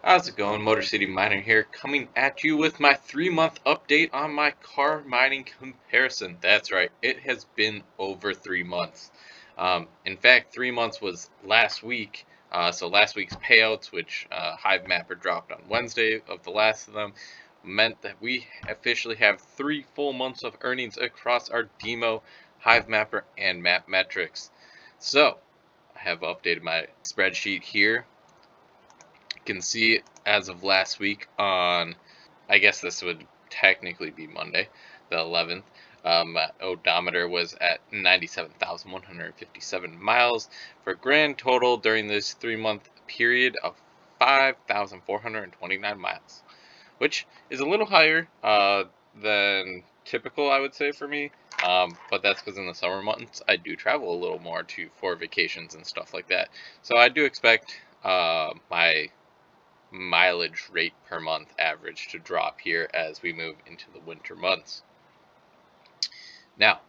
How's it going? Motor City Miner here, coming at you with my 3-month update on my car mining comparison. That's right, it has been over 3 months. In fact, 3 months was last week. So last week's payouts, which Hivemapper dropped on Wednesday of the last of them, meant that we officially have 3 full months of earnings across our DIMO, Hivemapper, and MapMetrics. So I have updated my spreadsheet here. Can see as of last week on, I guess this would technically be Monday, the 11th, my odometer was at 97,157 miles for a grand total during this 3-month period of 5,429 miles, which is a little higher than typical, I would say, for me. But that's because in the summer months I do travel a little more for vacations and stuff like that. So I do expect my mileage rate per month average to drop here as we move into the winter months. Now,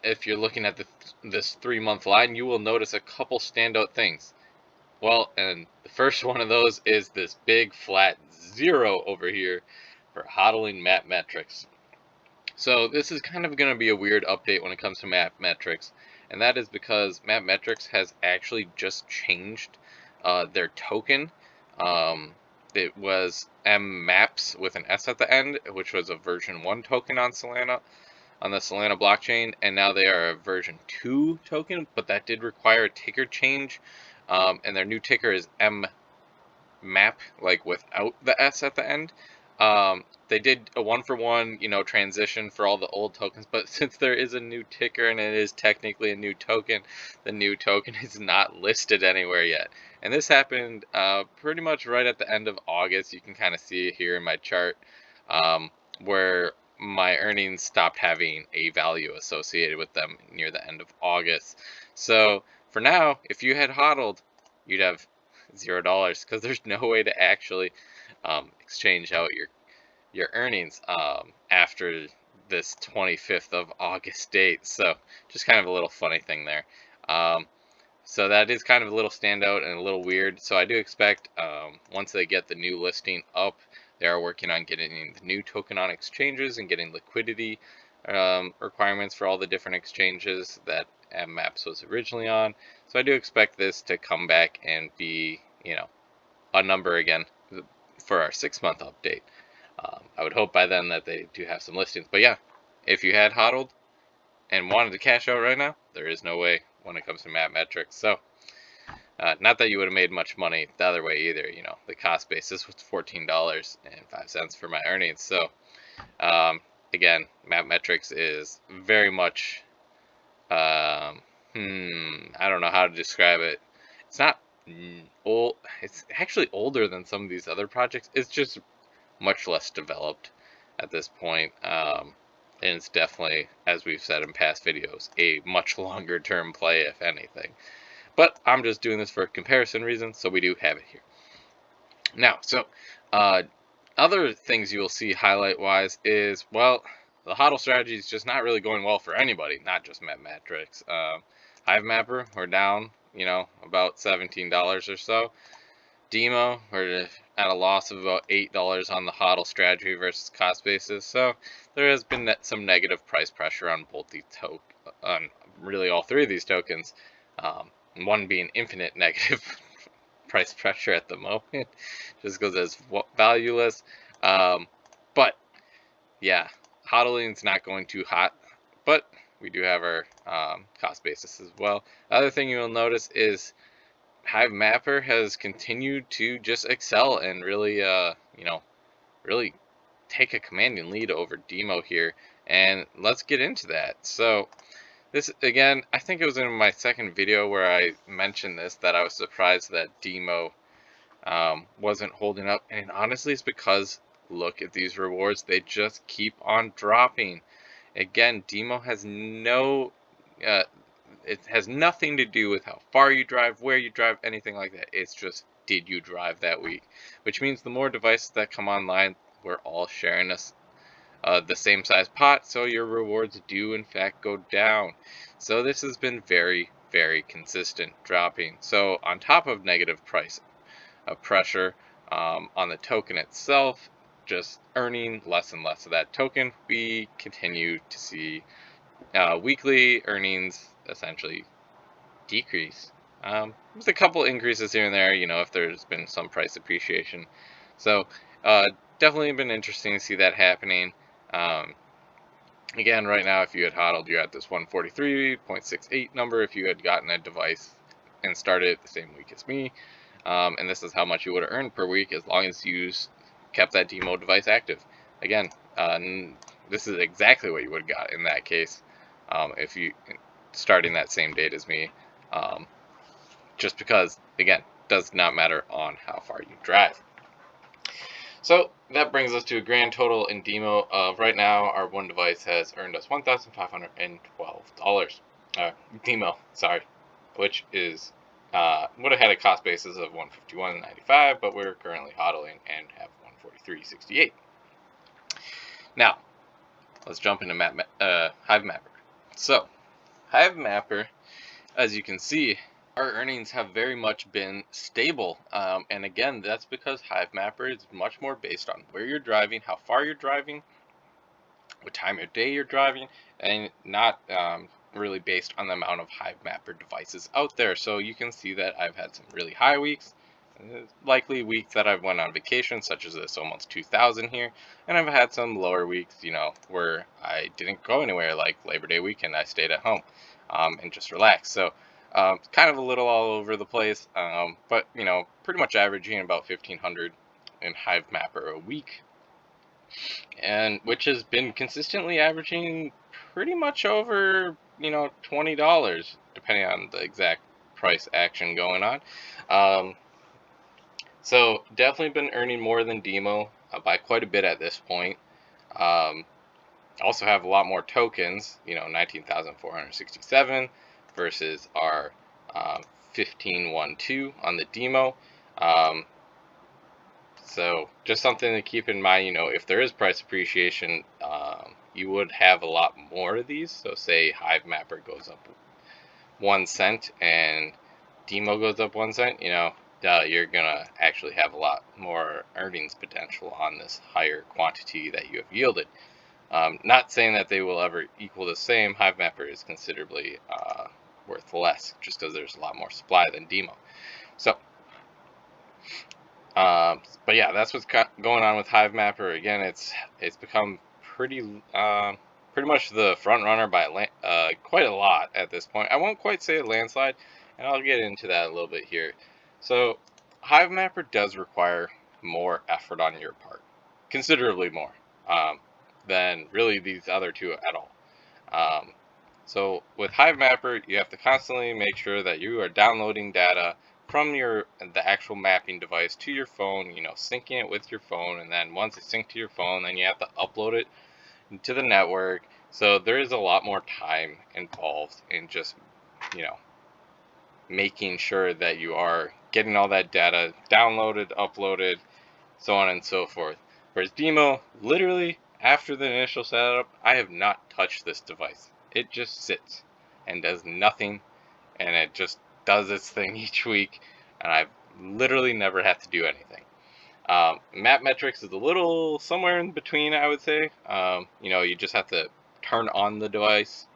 if you're looking at this 3-month line, you will notice a couple standout things. Well, and the first one of those is this big flat 0 over here for HODLing MapMetrics. So this is kind of going to be a weird update when it comes to MapMetrics, and that is because MapMetrics has actually just changed their token. It was MMAPS with an S at the end, which was a version 1 token on Solana, on the Solana blockchain, and now they are a version 2 token, but that did require a ticker change, and their new ticker is MMAP, like without the S at the end. They did a 1-for-1, transition for all the old tokens, but since there is a new ticker and it is technically a new token, the new token is not listed anywhere yet. And this happened pretty much right at the end of August. You can kind of see it here in my chart, where my earnings stopped having a value associated with them near the end of August. So for now, if you had HODLed, you'd have $0 because there's no way to actually exchange out your earnings after this 25th of August date. So just kind of a little funny thing there. So that is kind of a little standout and a little weird. So I do expect once they get the new listing up, they are working on getting the new token on exchanges and getting liquidity requirements for all the different exchanges that MMAPS was originally on. So I do expect this to come back and be, a number again for our 6-month update. I would hope by then that they do have some listings. But yeah, if you had HODLed and wanted to cash out right now, there is no way when it comes to MapMetrics. So, not that you would have made much money the other way either. The cost basis was $14.05 for my earnings. So, again, MapMetrics is very much, I don't know how to describe it. It's not old. It's actually older than some of these other projects. It's just much less developed at this point, and it's definitely, as we've said in past videos, a much longer term play if anything. But I'm just doing this for comparison reasons, so we do have it here. Now, so other things you will see highlight wise is, well, the HODL strategy is just not really going well for anybody, not just MapMetrics. Hivemapper, we're down, about $17 or so. DIMO, we're at a loss of about $8 on the HODL strategy versus cost basis. So there has been some negative price pressure on both these on really all three of these tokens. One being infinite negative price pressure at the moment, just because it's valueless. But yeah, HODLing's not going too hot, but we do have our cost basis as well. The other thing you will notice is Hivemapper has continued to just excel and really, really take a commanding lead over DIMO here. And let's get into that. So this, again, I think it was in my second video where I mentioned this, that I was surprised that DIMO wasn't holding up. And honestly, it's because look at these rewards. They just keep on dropping. Again, DIMO has it has nothing to do with how far you drive, where you drive, anything like that. It's just, did you drive that week? Which means the more devices that come online, we're all sharing the same size pot, so your rewards do in fact go down. So this has been very, very consistent dropping. So on top of negative price pressure, on the token itself, just earning less and less of that token, we continue to see weekly earnings essentially decrease. There's a couple increases here and there, if there's been some price appreciation. So definitely been interesting to see that happening. Again, right now, if you had HODLed, you're at this 143.68 number if you had gotten a device and started it the same week as me. And this is how much you would have earned per week as long as you kept that DIMO device active. Again, this is exactly what you would have got in that case if you starting that same date as me. Just because, again, does not matter on how far you drive. So that brings us to a grand total in DIMO of right now our one device has earned us $1,512. DIMO, sorry, which is would have had a cost basis of $151.95, but we're currently HODLing and have $143.68. Now, let's jump into Hivemapper. So, Hivemapper, as you can see, our earnings have very much been stable. And again, that's because Hivemapper is much more based on where you're driving, how far you're driving, what time of day you're driving, and not really based on the amount of Hivemapper devices out there. So you can see that I've had some really high weeks, likely weeks that I've went on vacation, such as this almost 2,000 here, and I've had some lower weeks, where I didn't go anywhere, like Labor Day weekend. I stayed at home and just relaxed. So kind of a little all over the place, but pretty much averaging about 1,500 in Hivemapper a week, and which has been consistently averaging pretty much over $20, depending on the exact price action going on. So definitely been earning more than DIMO by quite a bit at this point. Also have a lot more tokens, 19,467 versus our 1512 on the DIMO. So just something to keep in mind, if there is price appreciation, you would have a lot more of these. So say Hivemapper goes up 1 cent and DIMO goes up 1 cent, you're gonna actually have a lot more earnings potential on this higher quantity that you have yielded. Not saying that they will ever equal the same. Hivemapper is considerably worth less just because there's a lot more supply than DIMO. So, but yeah, that's what's going on with Hivemapper. Again, it's become pretty much the front runner by quite a lot at this point. I won't quite say a landslide, and I'll get into that a little bit here. So, Hivemapper does require more effort on your part, considerably more than really these other two at all. So with Hivemapper, you have to constantly make sure that you are downloading data from the actual mapping device to your phone, syncing it with your phone, and then once it's synced to your phone, then you have to upload it to the network. So there is a lot more time involved in just, making sure that you are getting all that data downloaded, uploaded, so on and so forth. Whereas DIMO, literally after the initial setup, I have not touched this device. It just sits and does nothing, and it just does its thing each week, and I've literally never had to do anything. MapMetrics is a little somewhere in between, I would say. You just have to turn on the device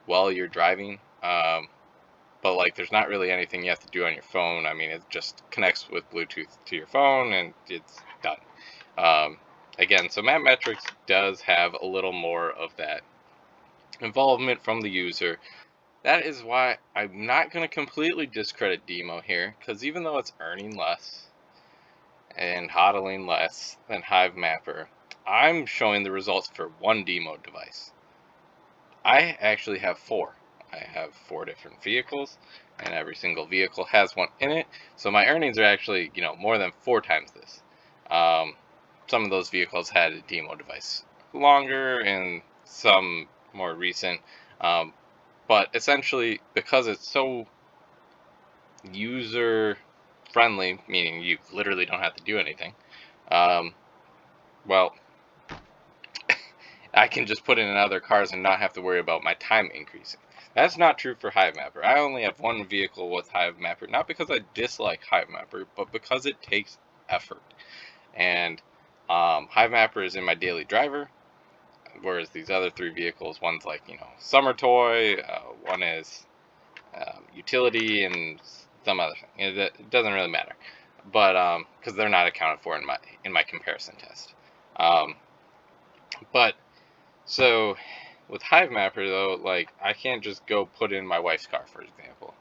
while you're driving, but like there's not really anything you have to do on your phone. I mean, it just connects with Bluetooth to your phone and it's done. Again, so MapMetrics does have a little more of that involvement from the user. That is why I'm not going to completely discredit DIMO here, because even though it's earning less and HODLing less than Hivemapper, I'm showing the results for one DIMO device. I actually have 4. I have 4 different vehicles, and every single vehicle has one in it. So my earnings are actually, more than 4 times this. Some of those vehicles had a DIMO device longer, and some more recent. But essentially, because it's so user friendly, meaning you literally don't have to do anything, well, I can just put in other cars and not have to worry about my time increasing. That's not true for Hivemapper. I only have one vehicle with Hivemapper, not because I dislike Hivemapper, but because it takes effort. And Hivemapper is in my daily driver, whereas these other 3 vehicles, one's like, summer toy, one is utility, and some other thing. It doesn't really matter, but because they're not accounted for in my comparison test. But so with Hivemapper though, like I can't just go put in my wife's car, for example,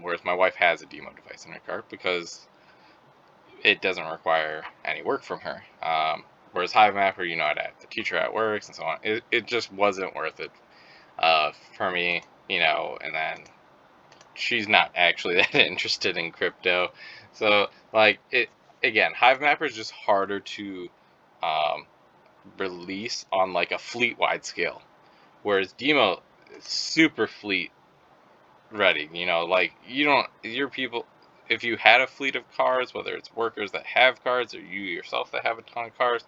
whereas my wife has a DIMO device in her car because it doesn't require any work from her. Whereas Hivemapper, I'd have to teach her how it works and so on. It just wasn't worth it for me, and then she's not actually that interested in crypto. So, like, again, Hivemapper is just harder to release on, like, a fleet-wide scale. Whereas DIMO is super fleet ready, like, your people, if you had a fleet of cars, whether it's workers that have cars or you yourself that have a ton of cars,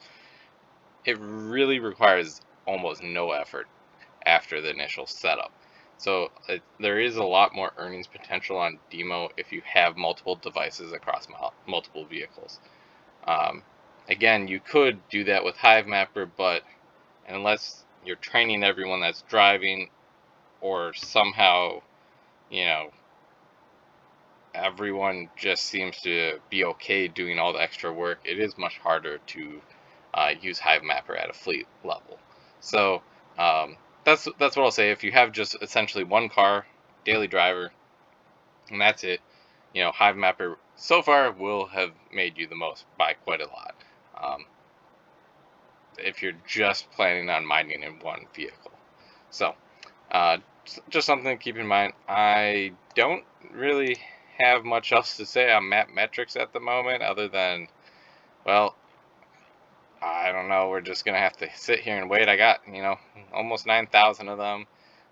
it really requires almost no effort after the initial setup. So there is a lot more earnings potential on DIMO if you have multiple devices across multiple vehicles. Again, you could do that with Hivemapper, but unless you're training everyone that's driving, or somehow, everyone just seems to be okay doing all the extra work, it is much harder to use Hivemapper at a fleet level. So that's what I'll say. If you have just essentially one car, daily driver, and that's it, Hivemapper so far will have made you the most by quite a lot. If you're just planning on mining in one vehicle. So just something to keep in mind. I don't really have much else to say on MapMetrics at the moment, other than, well, I don't know, we're just going to have to sit here and wait. I got, almost 9,000 of them,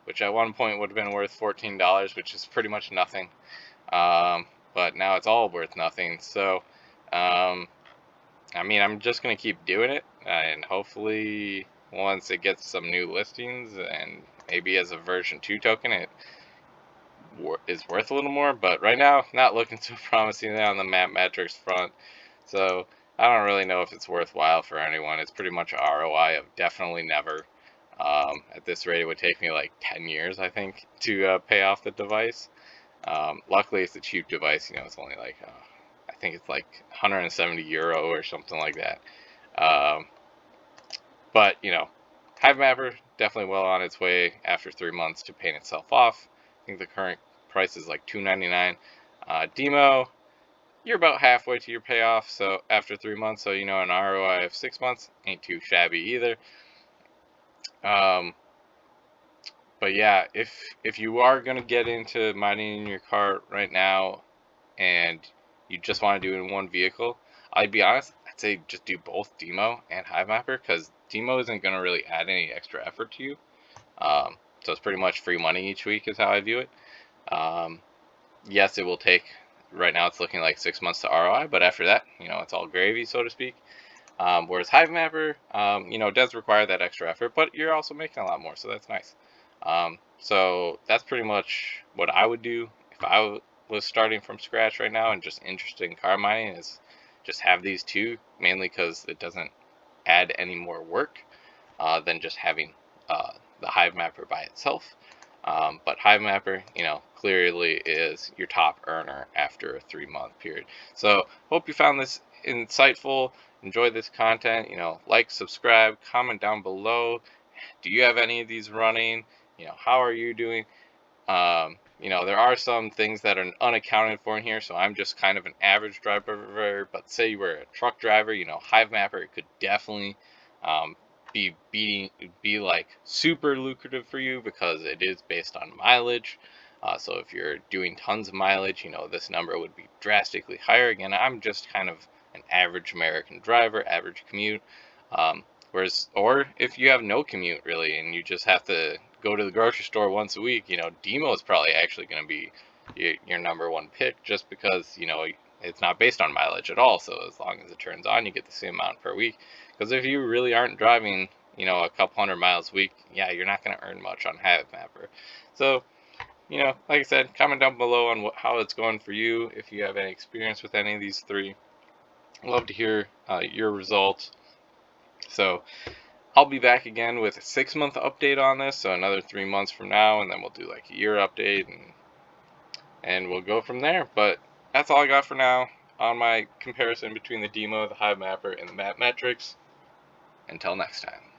which at one point would have been worth $14, which is pretty much nothing. But now it's all worth nothing. So, I'm just going to keep doing it, and hopefully once it gets some new listings, and maybe as a version 2 token, it is worth a little more. But right now, not looking so promising on the MapMetrics front. So I don't really know if it's worthwhile for anyone. It's pretty much ROI of definitely never. At this rate, it would take me like 10 years, I think, to pay off the device. Luckily, it's a cheap device. It's only like, I think it's like 170 euro or something like that. But, Hivemapper, definitely well on its way after 3 months to paying itself off. I think the current price is like $2.99. DIMO, you're about halfway to your payoff, so after 3 months, so an ROI of 6 months ain't too shabby either. But yeah, if you are gonna get into mining in your car right now, and you just want to do it in one vehicle, I'd be honest, I'd say just do both DIMO and Hivemapper, because DIMO isn't gonna really add any extra effort to you. So it's pretty much free money each week is how I view it. Yes, it will take. Right now, it's looking like 6 months to ROI, but after that, it's all gravy, so to speak. Whereas Hivemapper, does require that extra effort, but you're also making a lot more, so that's nice. So that's pretty much what I would do if I was starting from scratch right now and just interested in car mining, is just have these two, mainly because it doesn't add any more work than just having the Hivemapper by itself. But Hivemapper, clearly is your top earner after a 3-month period. So hope you found this insightful. Enjoy this content. Like, subscribe, comment down below. Do you have any of these running? How are you doing? There are some things that are unaccounted for in here, so I'm just kind of an average driver. But say you were a truck driver, Hivemapper could definitely be like super lucrative for you, because it is based on mileage. So if you're doing tons of mileage, this number would be drastically higher. Again, I'm just kind of an average American driver, average commute. Or if you have no commute really, and you just have to go to the grocery store once a week, DIMO is probably actually going to be your number one pick, just because, it's not based on mileage at all. So as long as it turns on, you get the same amount per week. Because if you really aren't driving, a couple hundred miles a week, yeah, you're not going to earn much on Hivemapper. So, like I said, comment down below on how it's going for you, if you have any experience with any of these three. Love to hear your results. So I'll be back again with a 6-month update on this, so another 3 months from now, and then we'll do like a year update, and we'll go from there. But that's all I got for now on my comparison between the DIMO, the Hivemapper, and the MapMetrics. Until next time.